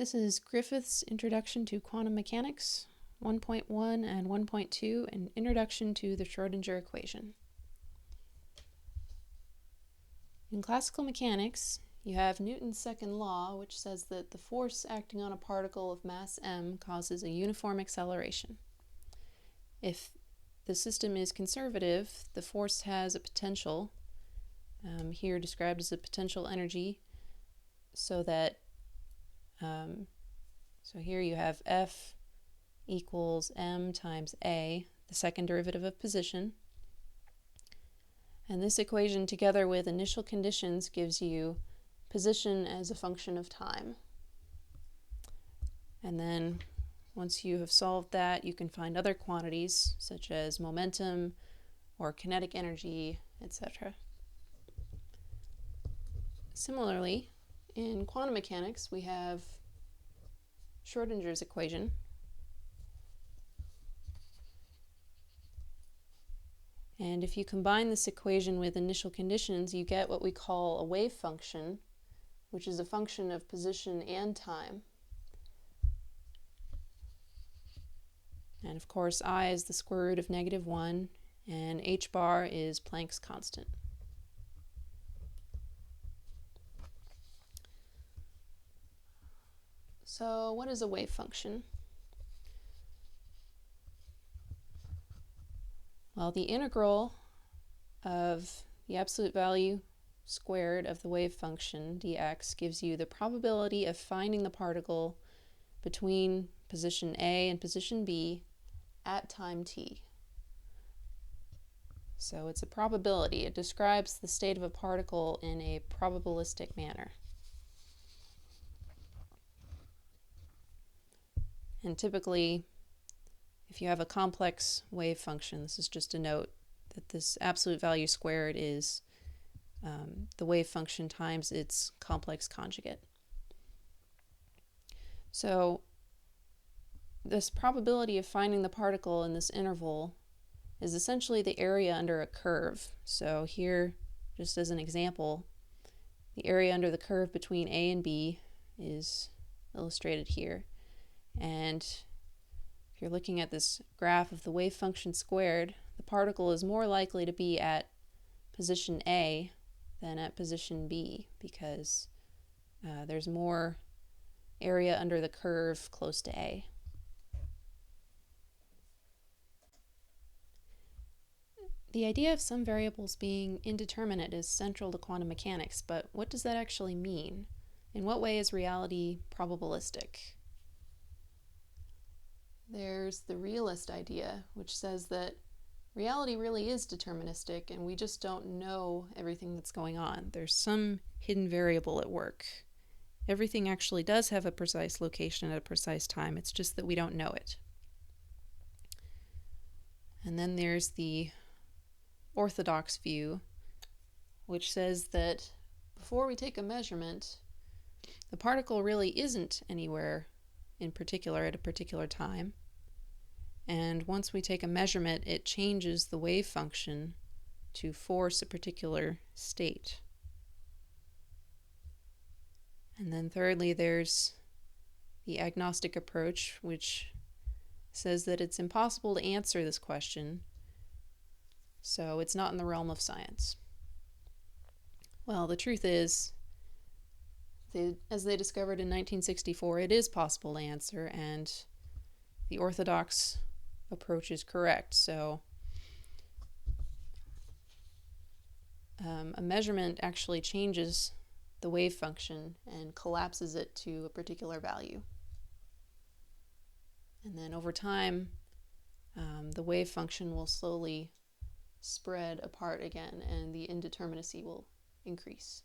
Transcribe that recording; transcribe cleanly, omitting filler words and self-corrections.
This is Griffiths' Introduction to Quantum Mechanics, 1.1 and 1.2, an Introduction to the Schrödinger Equation. In classical mechanics, you have Newton's second law, which says that the force acting on a particle of mass m causes a uniform acceleration. If the system is conservative, the force has a potential, here described as a potential energy, so that so here you have F equals m times a, the second derivative of position. And this equation, together with initial conditions, gives you position as a function of time. And then once you have solved that, you can find other quantities, such as momentum or kinetic energy, etc. Similarly, in quantum mechanics, we have Schrödinger's equation. And if you combine this equation with initial conditions, you get what we call a wave function, which is a function of position and time. And of course, I is the square root of -1, and h bar is Planck's constant. So what is a wave function? Well, the integral of the absolute value squared of the wave function dx gives you the probability of finding the particle between position A and position B at time t. So it's a probability. It describes the state of a particle in a probabilistic manner. And typically, if you have a complex wave function, this is just a note that this absolute value squared is the wave function times its complex conjugate. So this probability of finding the particle in this interval is essentially the area under a curve. So here, just as an example, the area under the curve between A and B is illustrated here. And if you're looking at this graph of the wave function squared, the particle is more likely to be at position A than at position B because there's more area under the curve close to A. The idea of some variables being indeterminate is central to quantum mechanics, but what does that actually mean? In what way is reality probabilistic? There's the realist idea, which says that reality really is deterministic and we just don't know everything that's going on. There's some hidden variable at work. Everything actually does have a precise location at a precise time, it's just that we don't know it. And then there's the orthodox view, which says that before we take a measurement, the particle really isn't anywhere in particular at a particular time. And once we take a measurement, it changes the wave function to force a particular state. And then thirdly, there's the agnostic approach, which says that it's impossible to answer this question, so it's not in the realm of science. Well, the truth is, as they discovered in 1964, it is possible to answer, and the orthodox approach is correct. So a measurement actually changes the wave function and collapses it to a particular value. And then over time, the wave function will slowly spread apart again and the indeterminacy will increase.